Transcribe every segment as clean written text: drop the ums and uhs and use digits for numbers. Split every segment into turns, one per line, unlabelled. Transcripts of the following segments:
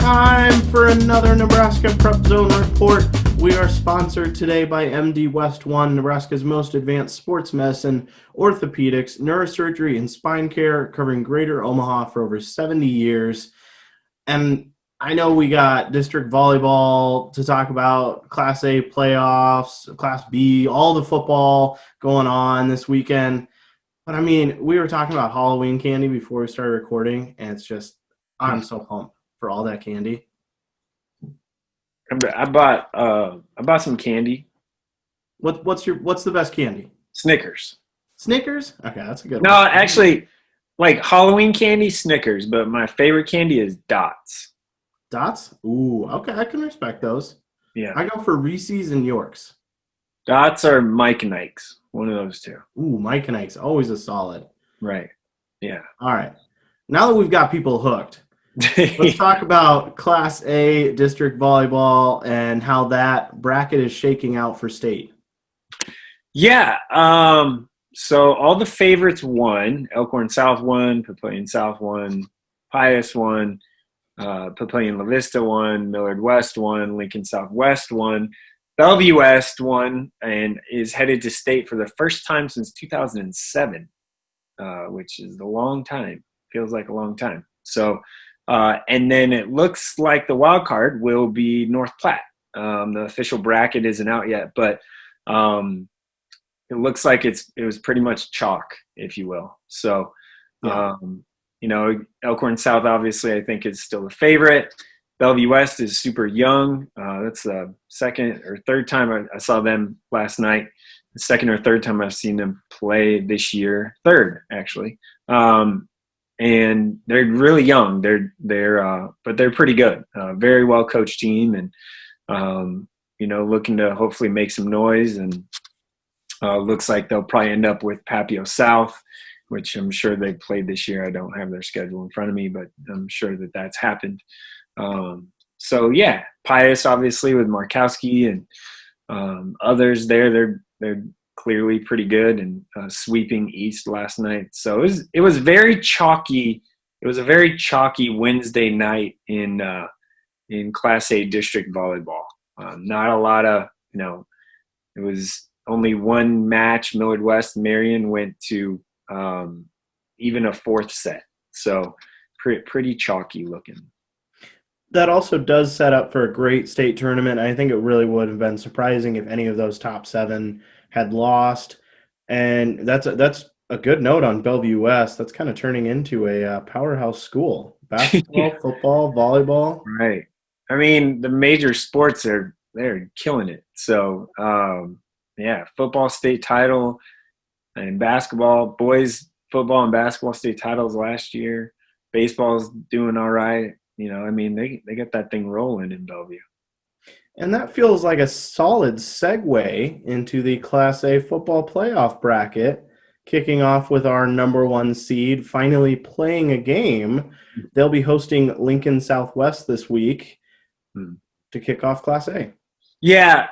Time for another Nebraska Prep Zone report. We are sponsored today by MD West One, Nebraska's most advanced sports medicine, orthopedics, neurosurgery, and spine care, covering Greater Omaha for over 70 years. And I know we got district volleyball to talk about, Class A playoffs, Class B, all the football going on this weekend. But I mean, we were talking about Halloween candy before we started recording, and it's just, I'm so pumped for all that candy.
I bought some candy.
What's the best candy?
Snickers.
Snickers? Okay, that's a good
No,
one.
actually, like Halloween candy, Snickers, but my favorite candy is Dots.
Dots? Ooh, okay, I can respect those.
Yeah.
I go for Reese's and Yorks.
Dots or Mike and Ike's, one of those two.
Ooh, Mike and Ike's, always a solid.
Right. Yeah.
All right. Now that we've got people hooked, let's talk about Class A district volleyball and how that bracket is shaking out for state.
Yeah. So all the favorites won. Elkhorn South won, Papillion South won, Pius won, Papillion La Vista won, Millard West won, Lincoln Southwest won, Bellevue West won, and is headed to state for the first time since 2007, which is a long time. Feels like a long time. So, and then it looks like the wild card will be North Platte. The official bracket isn't out yet, but it looks like it was pretty much chalk, if you will. So,
Yeah.
Elkhorn South obviously I think is still the favorite. Bellevue West is super young. That's the second or third time I saw them last night. The second or third time I've seen them play this year. Third, actually. And they're really young. But they're pretty good. Very well coached team, and looking to hopefully make some noise. And looks like they'll probably end up with Papio South, which I'm sure they played this year. I don't have their schedule in front of me, but I'm sure that that's happened. So yeah, Pius obviously with Markowski and others there. They're clearly pretty good and sweeping East last night. So it was very chalky. It was a very chalky Wednesday night in Class A district volleyball. Not a lot of, it was only one match. Millard West and Marion went to even a fourth set. So pretty chalky looking.
That also does set up for a great state tournament. I think it really would have been surprising if any of those top seven had lost. And that's a good note on Bellevue West. That's kind of turning into a powerhouse school. Basketball, football, volleyball.
Right. I mean, the major sports they're killing it. So, football state title and basketball, boys football and basketball state titles last year. Baseball's doing all right. They get that thing rolling in Bellevue.
And that feels like a solid segue into the Class A football playoff bracket, kicking off with our number one seed finally playing a game. They'll be hosting Lincoln Southwest this week to kick off Class A.
Yeah,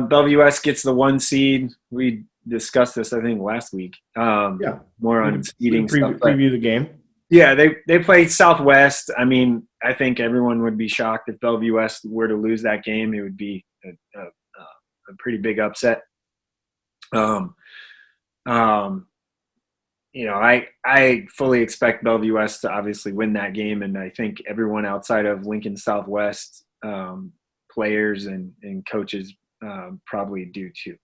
Bellevue West gets the one seed. We discussed this, I think, last week. More on seeding stuff.
Preview the game.
Yeah, they played Southwest. I mean, I think everyone would be shocked if Bellevue West were to lose that game. It would be a pretty big upset. I fully expect Bellevue West to obviously win that game, and I think everyone outside of Lincoln Southwest players and coaches probably do too.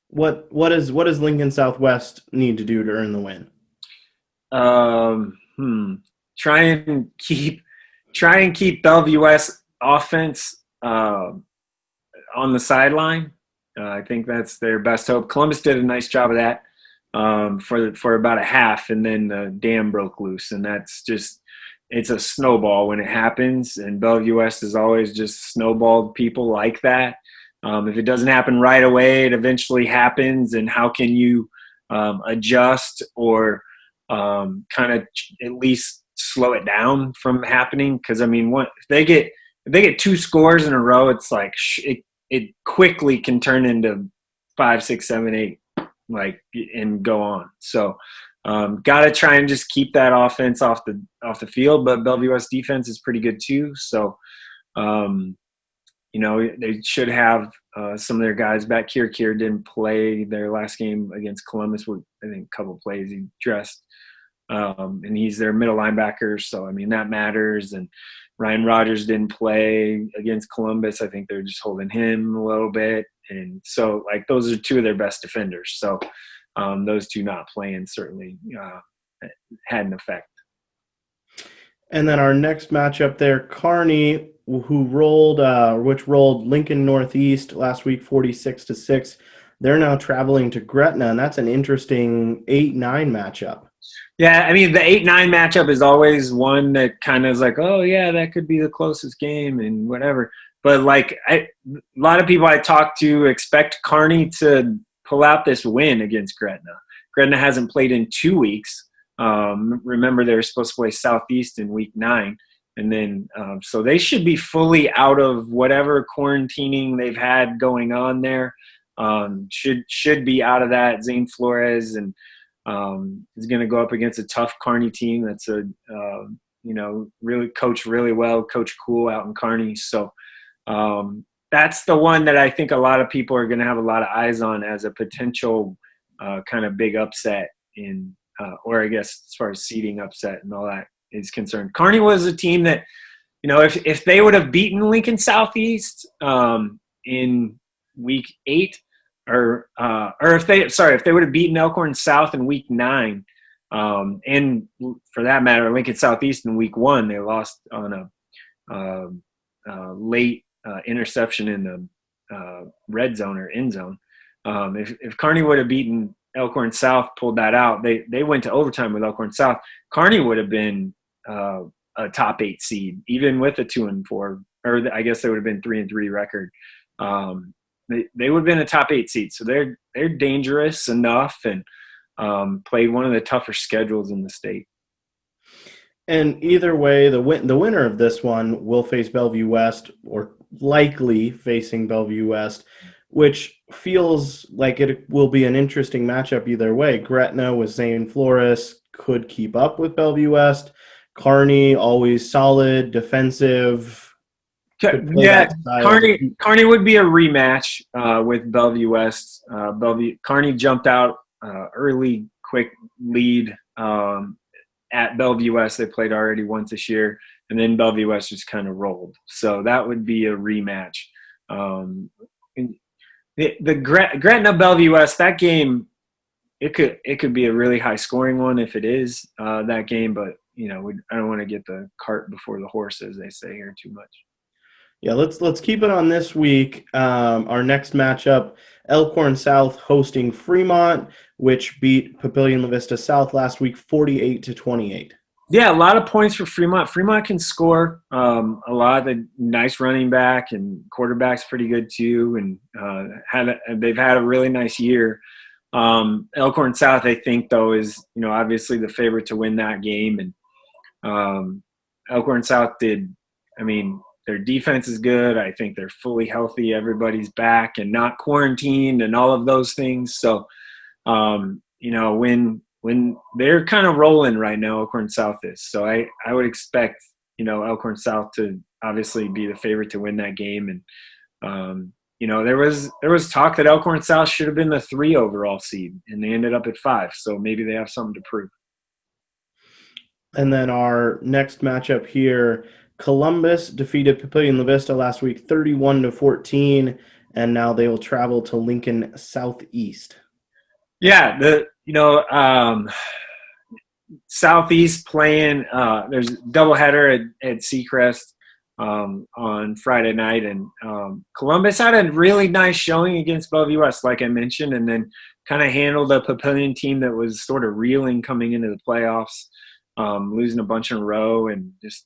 What does Lincoln Southwest need to do to earn the win?
Try and keep Bellevue West offense on the sideline. I think that's their best hope. Columbus did a nice job of that for about a half, and then the dam broke loose, and that's just it's a snowball when it happens. And Bellevue West has always just snowballed people like that. If it doesn't happen right away, it eventually happens. And how can you adjust or kind of at least slow it down from happening? Because I mean, if they get two scores in a row, it's like it quickly can turn into 5, 6, 7, 8, and go on. So Got to try and just keep that offense off the field, but Bellevue West defense is pretty good too. So, they should have some of their guys back. Kier didn't play their last game against Columbus. I think a couple plays he dressed, and he's their middle linebacker. So, I mean, that matters. And Ryan Rogers didn't play against Columbus. I think they're just holding him a little bit. And so, like, those are two of their best defenders. So those two not playing certainly had an effect.
And then our next matchup there, Kearney, which rolled Lincoln Northeast last week 46-6. They're now traveling to Gretna, and that's an interesting 8-9 matchup.
Yeah, I mean, the 8-9 matchup is always one that kind of is like, oh, yeah, that could be the closest game and whatever. But, like, a lot of people I talk to expect Kearney to pull out this win against Gretna. Gretna hasn't played in 2 weeks. Remember, they were supposed to play Southeast in week 9. And then so they should be fully out of whatever quarantining they've had going on there. Should be out of that. Zane Flores and is going to go up against a tough Kearney team that's really coached really well, Coach Cool out in Kearney. So that's the one that I think a lot of people are going to have a lot of eyes on as a potential kind of big upset or I guess as far as seeding upset and all that is concerned. Kearney was a team that, if they would have beaten Lincoln Southeast in week 8, or if they would have beaten Elkhorn South in week 9, and for that matter, Lincoln Southeast in week 1, they lost on a late interception in the red zone or end zone. If Kearney would have beaten Elkhorn South, pulled that out, they went to overtime with Elkhorn South. Kearney would have been a top 8 seed, even with a 2-4, or I guess they would have been 3-3 record. They would have been a top 8 seed, so they're dangerous enough and played one of the tougher schedules in the state.
And either way, the winner of this one will face Bellevue West, or likely facing Bellevue West, which feels like it will be an interesting matchup either way. Gretna with Zane Flores could keep up with Bellevue West. Kearney, always solid, defensive.
Yeah, Kearney would be a rematch with Bellevue West. Kearney jumped out early, quick lead at Bellevue West. They played already once this year, and then Bellevue West just kind of rolled. So that would be a rematch. The Gretna Bellevue West, that game, it could be a really high scoring one if it is that game, but I don't want to get the cart before the horse, as they say here, too much.
Yeah, let's keep it on this week. Our next matchup, Elkhorn South hosting Fremont, which beat Papillion La Vista South last week 48-28.
Yeah, a lot of points for Fremont. Fremont can score a lot. The nice running back and quarterback's pretty good too, and they've had a really nice year. Elkhorn South, I think, though, is obviously the favorite to win that game, and Elkhorn South their defense is good. I think they're fully healthy. Everybody's back and not quarantined and all of those things. So, when they're kind of rolling right now, Elkhorn South is. So I would expect, Elkhorn South to obviously be the favorite to win that game. And, there was talk that Elkhorn South should have been the 3 overall seed, and they ended up at 5. So maybe they have something to prove.
And then our next matchup here, Columbus defeated Papillion La Vista last week 31-14, and now they will travel to Lincoln Southeast.
Yeah, Southeast playing. There's a doubleheader at Seacrest on Friday night, and Columbus had a really nice showing against Bellevue West, like I mentioned, and then kind of handled a Papillion team that was sort of reeling coming into the playoffs, losing a bunch in a row and just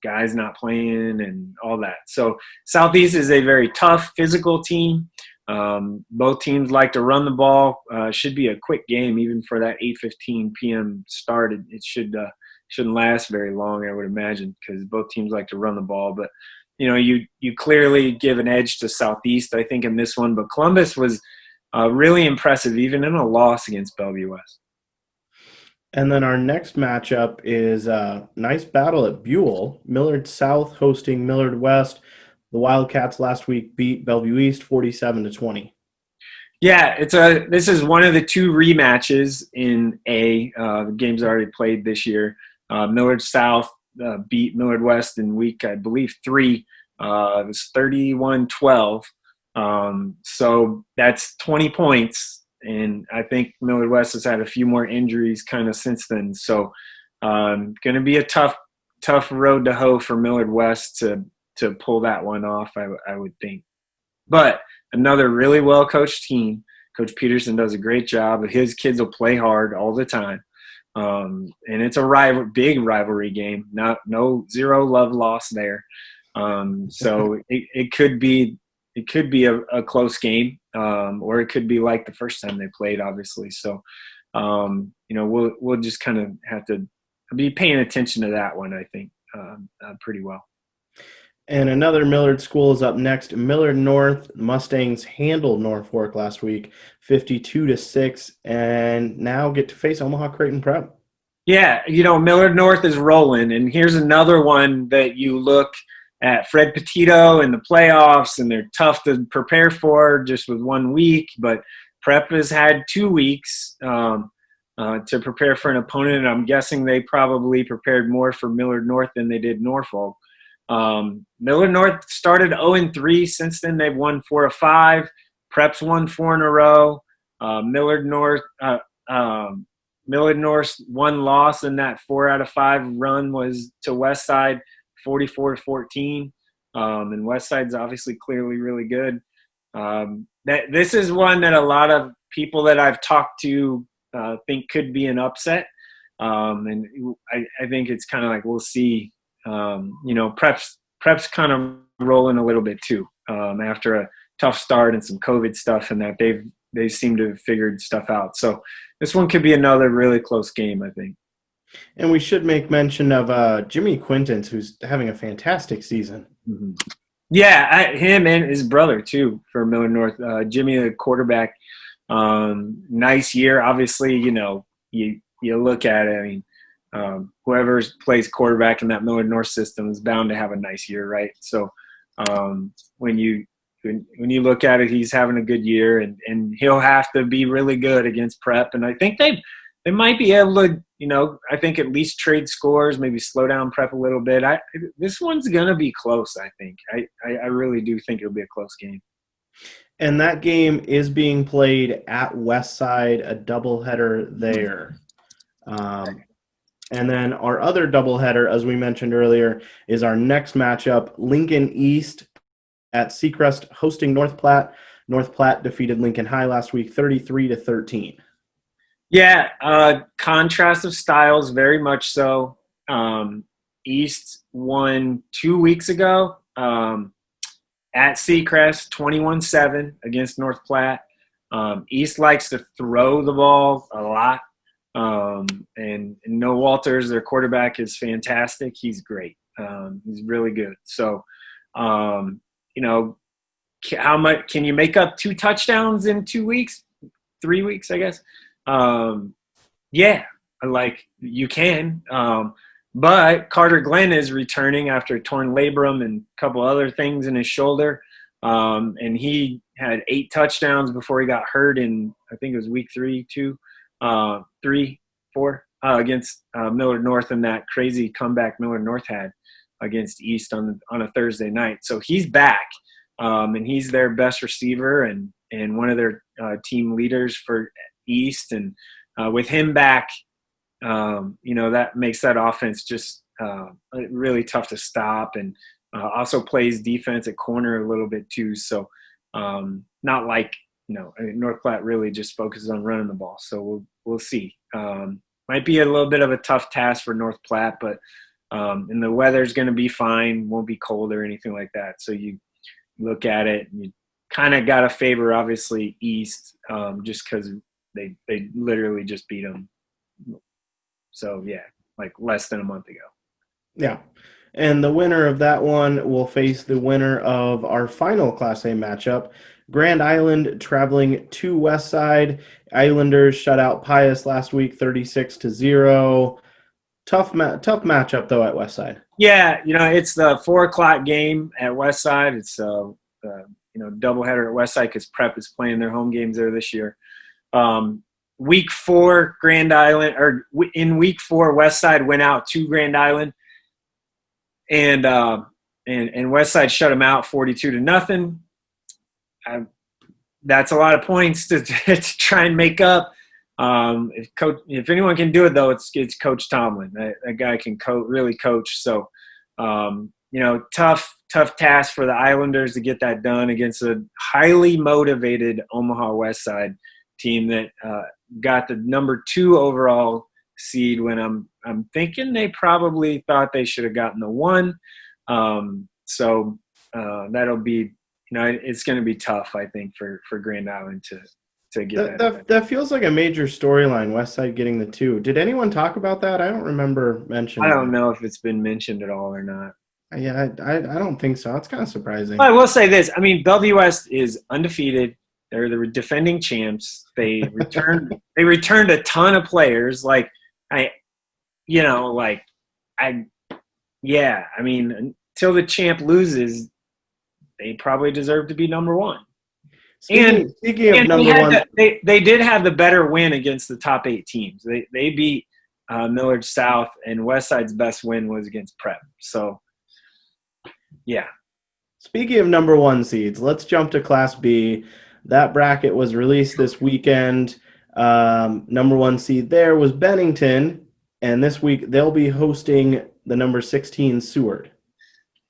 guys not playing and all that. So Southeast is a very tough, physical team. Both teams like to run the ball. Should be a quick game, even for that 8:15 p.m. start. It shouldn't last very long, I would imagine, because both teams like to run the ball. But you clearly give an edge to Southeast, I think, in this one. But Columbus was really impressive, even in a loss against Bellevue West.
And then our next matchup is a nice battle at Buell. Millard South hosting Millard West. The Wildcats last week beat Bellevue East 47-20.
Yeah, this is one of the two rematches in the games already played this year. Millard South beat Millard West in week, I believe, 3. It was 31-12. So that's 20 points. And I think Millard West has had a few more injuries kind of since then. So going to be a tough road to hoe for Millard West to pull that one off, I would think. But another really well-coached team. Coach Peterson does a great job. His kids will play hard all the time. And it's a big rivalry game. Zero love lost there. So it could be a close game, or it could be like the first time they played, obviously. So, we'll just kind of have to be paying attention to that one, I think, pretty well.
And another Millard school is up next. Millard North. Mustangs handled Norfolk last week 52-6, and now get to face Omaha Creighton Prep.
Yeah, Millard North is rolling, and here's another one that you look at Fred Petito in the playoffs, and they're tough to prepare for just with 1 week, but Prep has had 2 weeks to prepare for an opponent, and I'm guessing they probably prepared more for Millard North than they did Norfolk. Millard North started 0-3. Since then, they've won 4 of 5. Prep's won 4 in a row. Millard North's one loss in that 4 out of 5 run was to Westside, 44-14. And Westside's obviously clearly really good. This is one that a lot of people that I've talked to think could be an upset. And I think it's kind of like we'll see. Prep's kind of rolling a little bit too after a tough start and some COVID stuff, and that they seem to have figured stuff out. So this one could be another really close game, I think.
And we should make mention of Jimmy Quintens, who's having a fantastic season.
Mm-hmm. Yeah, him and his brother too for Millard North. Jimmy, the quarterback, nice year. Obviously, you look at it. I mean, whoever plays quarterback in that Millard North system is bound to have a nice year, right? So when you look at it, he's having a good year, and he'll have to be really good against Prep. And I think they might be able to, I think at least trade scores, maybe slow down Prep a little bit. This one's gonna be close. I think. I really do think it'll be a close game.
And that game is being played at Westside, a doubleheader there. And then our other doubleheader, as we mentioned earlier, is our next matchup, Lincoln East at Seacrest hosting North Platte. North Platte defeated Lincoln High last week 33-13.
Yeah, contrast of styles, very much so. East won 2 weeks ago at Seacrest, 21-7 against North Platte. East likes to throw the ball a lot. And Noah Walters, their quarterback, is fantastic. He's great. He's really good. So, how much can you make up 2 touchdowns in 2 weeks, 3 weeks, I guess? Yeah, you can. But Carter Glenn is returning after a torn labrum and a couple other things in his shoulder. And he had 8 touchdowns before he got hurt in, I think it was week 3, 4 against Millard North, and that crazy comeback Millard North had against East on a Thursday night. So he's back, and he's their best receiver and one of their team leaders for East. And with him back, that makes that offense just really tough to stop, and also plays defense at corner a little bit too. So not like North Platte really just focuses on running the ball. So we'll see. Might be a little bit of a tough task for North Platte, but and the weather's going to be fine. Won't be cold or anything like that. So you look at it, and you kind of got to favor obviously East, just because they literally just beat them. So yeah, like less than a month ago.
Yeah. And the winner of that one will face the winner of our final Class A matchup, Grand Island traveling to West Side. Islanders shut out Pius last week, 36-0. Tough matchup though at West Side.
Yeah, it's the 4:00 game at West Side. It's doubleheader at West Side because Prep is playing their home games there this year. Week 4, Grand Island, or in week 4, West Side went out to Grand Island, and West Side shut them out 42-0. That's a lot of points to try and make up. If anyone can do it though, it's Coach Tomlin. That guy can really coach. So, tough task for the Islanders to get that done against a highly motivated Omaha West Side team that got the number 2 overall seed. When I'm thinking they probably thought they should have gotten the 1. So that'll be, it's going to be tough, I think, for Grand Island to get
that feels like a major storyline, West Side getting the 2. Did anyone talk about that? I don't remember mentioning.
I don't know if it's been mentioned at all or not.
Yeah, I don't think so. It's kind of surprising.
I will say this. I mean, Bellevue West is undefeated. They're the defending champs. They returned a ton of players. I mean, until the champ loses, they probably deserve to be number 1. Speaking of number 1, they did have the better win against the top 8 teams. They beat Millard South, and West Side's best win was against Prep. So, yeah.
Speaking of number 1 seeds, let's jump to Class B. That bracket was released this weekend. Number 1 seed there was Bennington, and this week they'll be hosting the number 16 Seward.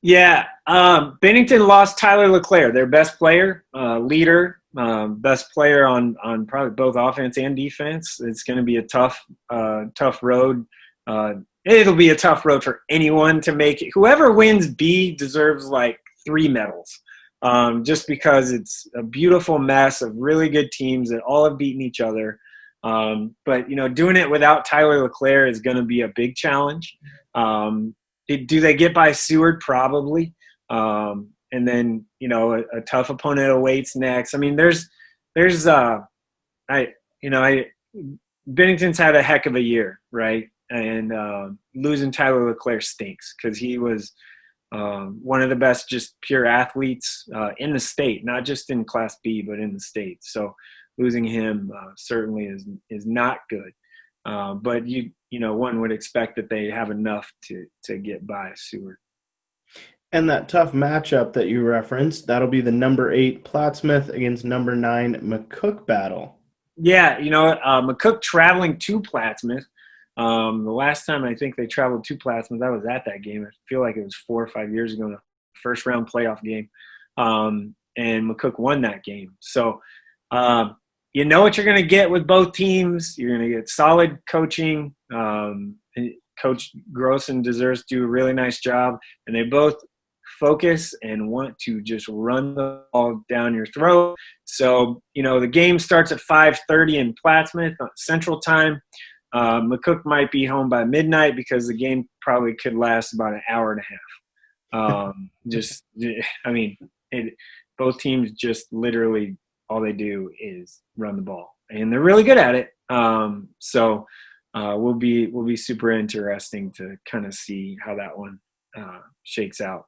Yeah, Bennington lost Tyler LeClaire, their best player, leader, best player on probably both offense and defense. It's going to be a tough road. It'll be a tough road for anyone to make it. Whoever wins B deserves 3 medals, just because it's a beautiful mess of really good teams that all have beaten each other. But doing it without Tyler LeClaire is going to be a big challenge. Do they get by Seward? Probably. And then, a tough opponent awaits next. I mean, Bennington's had a heck of a year, right? And losing Tyler LeClaire stinks because he was one of the best just pure athletes in the state, not just in Class B, but in the state. So losing him certainly is not good. But one would expect that they have enough to get by Seward.
And that tough matchup that you referenced, that'll be the number 8 Plattsmouth against number 9 McCook battle.
Yeah, McCook traveling to Plattsmouth. The last time I think they traveled to Plattsmouth, I was at that game. I feel like it was 4 or 5 years ago in a first-round playoff game. And McCook won that game. So, you know what you're going to get with both teams. You're going to get solid coaching. Coach Grossen deserves to do a really nice job. And they both focus and want to just run the ball down your throat. So, the game starts at 5:30 in Plattsmouth Central Time. McCook might be home by midnight because the game probably could last about an hour and a half. Both teams just literally all they do is run the ball, and they're really good at it. So will be super interesting to kind of see how that one shakes out.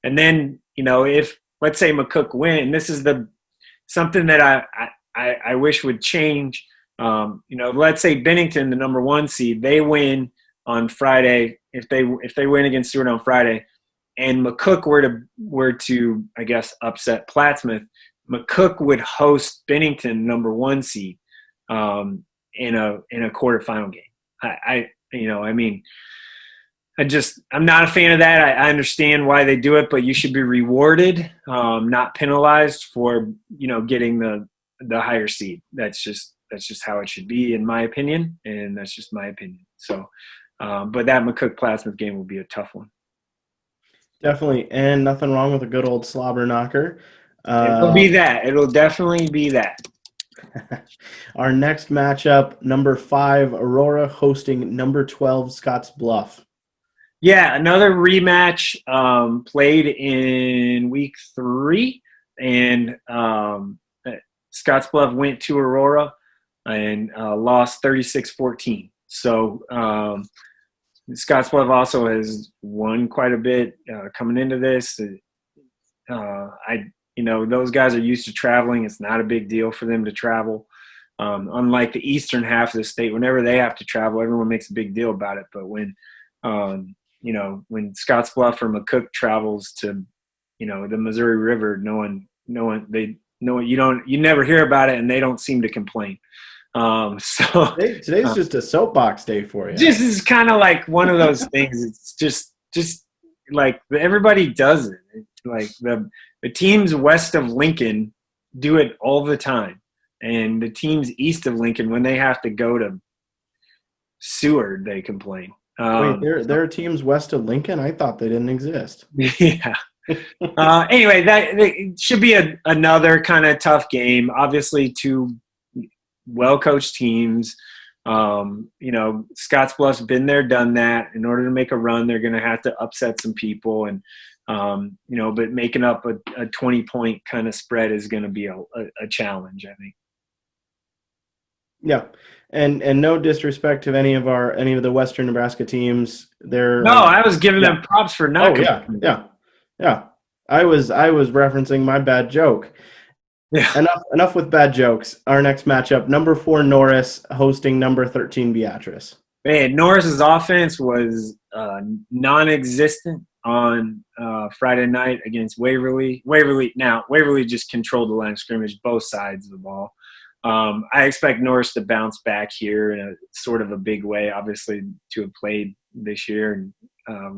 And then, if let's say McCook win, this is something that I wish would change. Let's say Bennington, the number 1 seed, they win on Friday. If they win against Seward on Friday, and McCook were to I guess upset Plattsmouth, McCook would host Bennington, number 1 seed, in a quarterfinal game. I'm not a fan of that. I understand why they do it, but you should be rewarded, not penalized for getting the higher seed. That's just how it should be, in my opinion, and that's just my opinion. So, but that McCook Plattsmouth game will be a tough one.
Definitely, and nothing wrong with a good old slobber knocker.
It'll be that. It'll definitely be that.
Our next matchup, number 5 Aurora hosting number 12 Scotts Bluff.
Yeah, another rematch played in week 3. and Scottsbluff went to Aurora and lost 36-14. So Scottsbluff also has won quite a bit coming into this. Those guys are used to traveling. It's not a big deal for them to travel. Unlike the eastern half of the state, whenever they have to travel, everyone makes a big deal about it. But when Scottsbluff or McCook travels to, the Missouri River, you never hear about it, and they don't seem to complain.
Today's just a soapbox day for you.
This is kind of like one of those things. It's just like everybody does it. Like the teams west of Lincoln do it all the time, and the teams east of Lincoln, when they have to go to Seward, they complain.
Wait, there are teams west of Lincoln? I thought they didn't exist.
Yeah. Anyway, that should be another kind of tough game. Obviously, two well-coached teams. Scottsbluff's been there, done that. In order to make a run, they're going to have to upset some people, and but making up a 20-point kind of spread is going to be a challenge, I think.
Yeah, and no disrespect to any of the Western Nebraska teams.
I was giving them props for not.
Yeah. I was referencing my bad joke. Yeah. Enough with bad jokes. Our next matchup: number 4 Norris hosting number 13 Beatrice.
Man, Norris's offense was non-existent on Friday night against Waverly. Waverly just controlled the line of scrimmage, both sides of the ball. I expect Norris to bounce back here in a sort of a big way, obviously, to have played this year and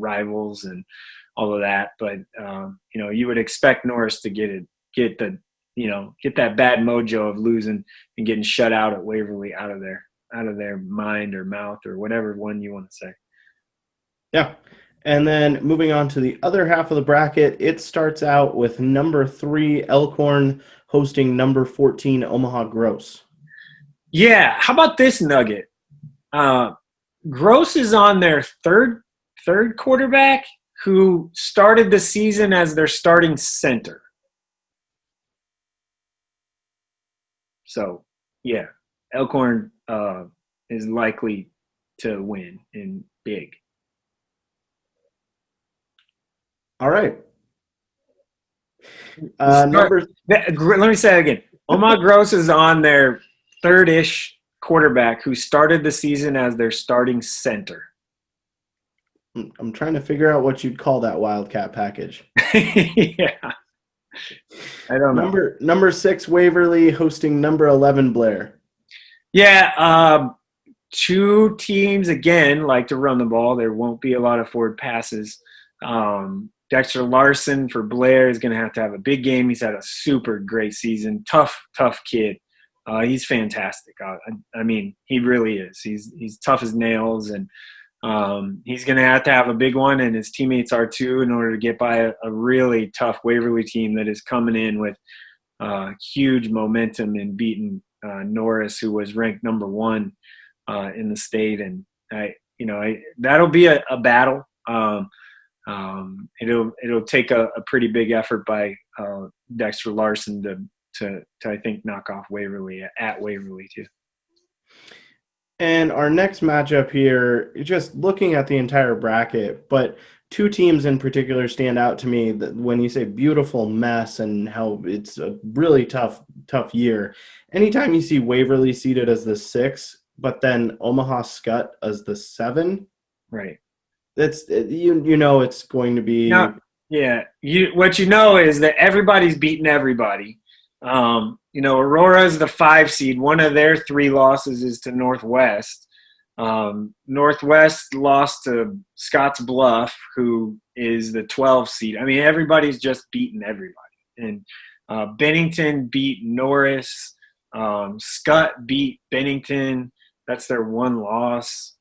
rivals and all of that. But you would expect Norris to get that bad mojo of losing and getting shut out at Waverly out of their mind or mouth or whatever one you want to say.
Yeah. And then moving on to the other half of the bracket, it starts out with number 3 Elkhorn hosting number 14 Omaha Gross.
Yeah, how about this nugget? Gross is on their third quarterback who started the season as their starting center. So, yeah, Elkhorn is likely to win in big.
All right.
Let me say that again. Omaha Gross is on their third-ish quarterback who started the season as their starting center.
I'm trying to figure out what you'd call that Wildcat package.
Yeah. I don't know.
Number 6 Waverly hosting number 11 Blair.
Yeah, two teams, again, like to run the ball. There won't be a lot of forward passes. Dexter Larson for Blair is going to have a big game. He's had a super great season. Tough kid. He's fantastic. I mean, he really is. He's tough as nails, and he's going to have a big one, and his teammates are too, in order to get by a really tough Waverly team that is coming in with huge momentum and beating Norris, who was ranked number 1 in the state. And that'll be a battle. It'll take a pretty big effort by Dexter Larson to I think knock off Waverly at Waverly too.
And our next matchup here, just looking at the entire bracket, but two teams in particular stand out to me that when you say beautiful mess and how it's a really tough year. Anytime you see Waverly seated as the 6, but then Omaha Scott as the 7,
right?
That's it's going to be.
Yeah, what is that everybody's beating everybody. Aurora is the 5 seed. One of their 3 losses is to Northwest. Northwest lost to Scotts Bluff, who is the 12 seed. I mean, everybody's just beating everybody. And Bennington beat Norris. Scott beat Bennington. That's their 1 loss.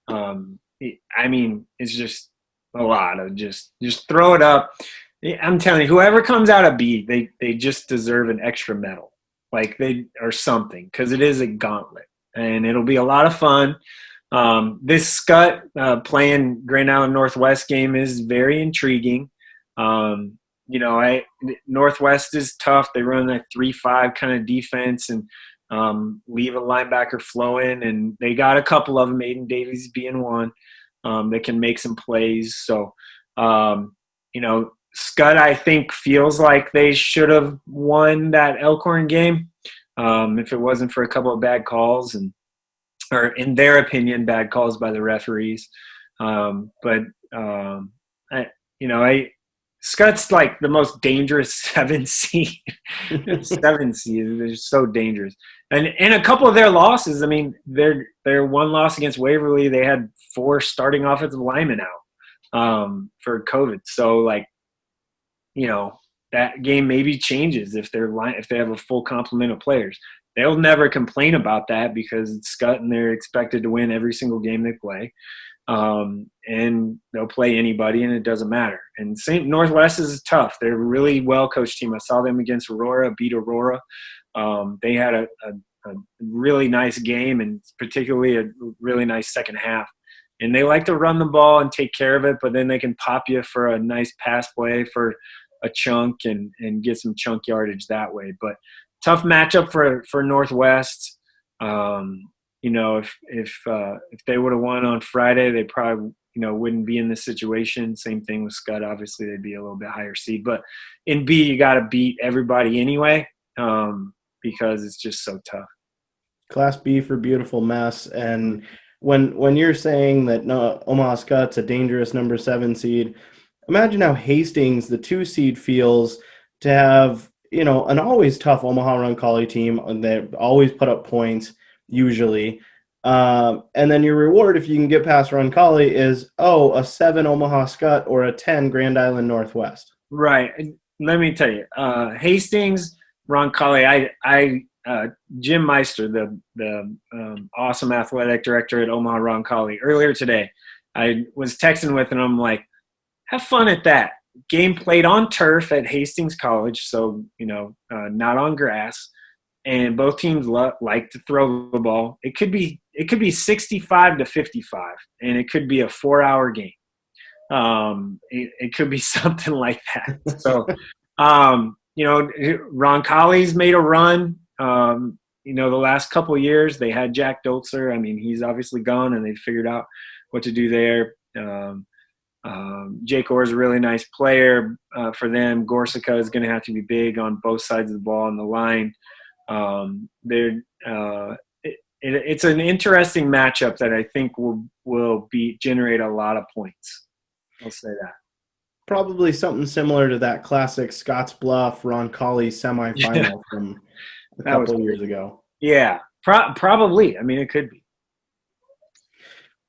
It's just a lot of just throw it up. I'm telling you, whoever comes out of B, they just deserve an extra medal, or something, because it is a gauntlet, and it'll be a lot of fun. This Scott playing Grand Island Northwest game is very intriguing. Northwest is tough. They run that 3-5 kind of defense and leave a linebacker flowing, and they got a couple of them, Aiden Davies being one, that can make some plays. So, Scott, I think, feels like they should have won that Elkhorn game if it wasn't for a couple of bad calls or in their opinion, bad calls by the referees. Scott's like the most dangerous 7 seed. 7 seed, they're so dangerous. And a couple of their losses, I mean, their one loss against Waverly, they had 4 starting offensive linemen out for COVID. So that game maybe changes if they have a full complement of players. They'll never complain about that because it's Scott and they're expected to win every single game they play. And they'll play anybody and it doesn't matter. And St. Northwest is tough. They're a really well-coached team. I saw them against Aurora, beat Aurora. They had a really nice game and particularly a really nice second half. And they like to run the ball and take care of it, but then they can pop you for a nice pass play for a chunk and get some chunk yardage that way. But tough matchup for Northwest. If they would have won on Friday, they probably wouldn't be in this situation. Same thing with Scott. Obviously, they'd be a little bit higher seed. But in B, you got to beat everybody anyway because it's just so tough.
Class B for beautiful mess. And when you're saying that Omaha Scott's a dangerous number 7 seed, imagine how Hastings, the 2 seed, feels to have an always tough Omaha Roncalli team, and they always put up points usually. And then your reward, if you can get past Roncalli, is a 7 Omaha Scott or a 10 Grand Island Northwest.
Right. Let me tell you, Hastings, Roncalli. Jim Meister, the awesome athletic director at Omaha Roncalli, earlier today, I was texting with him. I'm like, have fun at that game played on turf at Hastings College, so not on grass. And both teams like to throw the ball. It could be 65-55, and it could be a 4-hour game. It could be something like that. So, Roncalli's made a run. The last couple of years they had Jack Dolzer. I mean, he's obviously gone, and they figured out what to do there. Jake Orr's a really nice player for them. Gorsica is going to have to be big on both sides of the ball on the line. It's an interesting matchup that I think will generate a lot of points. I'll say that.
Probably something similar to that classic Scotts Bluff Roncalli semifinal from a couple of years ago.
Yeah, probably. I mean, it could be.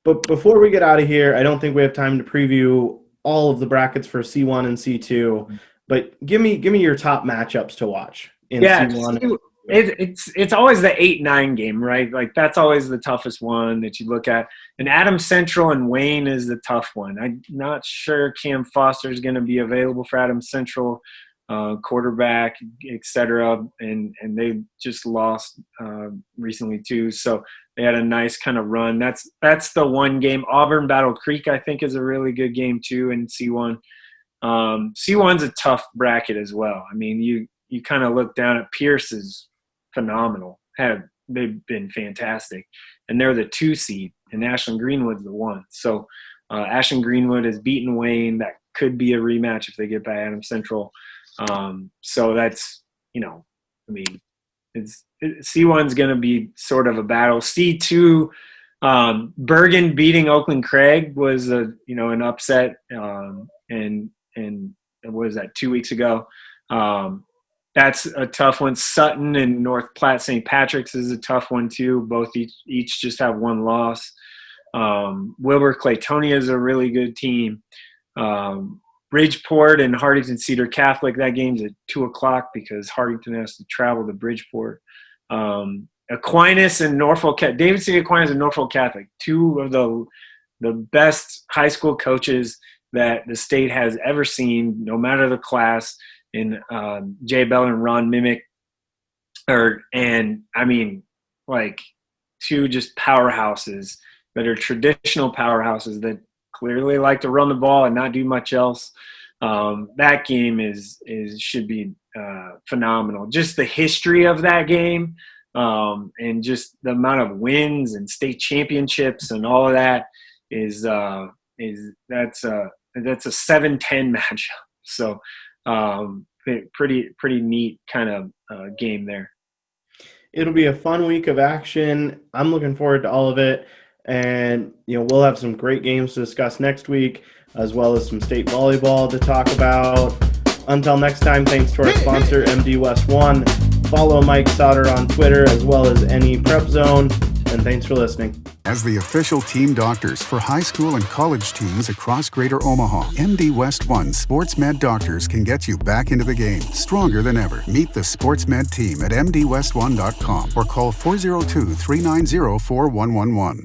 But before we get out of here, I don't think we have time to preview all of the brackets for C1 and C2. But give me your top matchups to watch in C1.
It's always the 8-9 game, right? Like that's always the toughest one that you look at. And Adams Central and Wayne is the tough one. I'm not sure Cam Foster is going to be available for Adams Central, quarterback, etc. And they just lost recently too. So they had a nice kind of run. That's the one game. Auburn Battle Creek, I think, is a really good game too in C1. C1's a tough bracket as well. I mean, you kind of look down at Pierce is phenomenal. They've been fantastic. And they're the 2 seed, and Ashland Greenwood's the 1. So Ashland Greenwood has beaten Wayne. That could be a rematch if they get by Adams Central. So that's, C1's going to be sort of a battle. C2, Bergen beating Oakland Craig was an upset. And what was that, 2 weeks ago? That's a tough one. Sutton and North Platte St. Patrick's is a tough one too. Both each just have 1 loss. Wilbur Claytonia is a really good team. Bridgeport and Hartington Cedar Catholic, that game's at 2:00 because Hartington has to travel to Bridgeport. Aquinas and Norfolk, Davidson Aquinas and Norfolk Catholic, 2 of the best high school coaches that the state has ever seen, no matter the class. And Jay Bell and Ron Mimic, and I mean, like 2 just powerhouses that are traditional powerhouses that clearly like to run the ball and not do much else. That game should be phenomenal. Just the history of that game, and just the amount of wins and state championships and all of that that's a 7-10 matchup. So pretty neat kind of game there.
It'll be a fun week of action. I'm looking forward to all of it. And, we'll have some great games to discuss next week, as well as some state volleyball to talk about. Until next time, thanks to our sponsor, MD West One. Follow Mike Sautter on Twitter, as well as any Prep Zone. And thanks for listening.
As the official team doctors for high school and college teams across Greater Omaha, MD West One Sports Med Doctors can get you back into the game stronger than ever. Meet the Sports Med team at mdwest1.com or call 402-390-4111.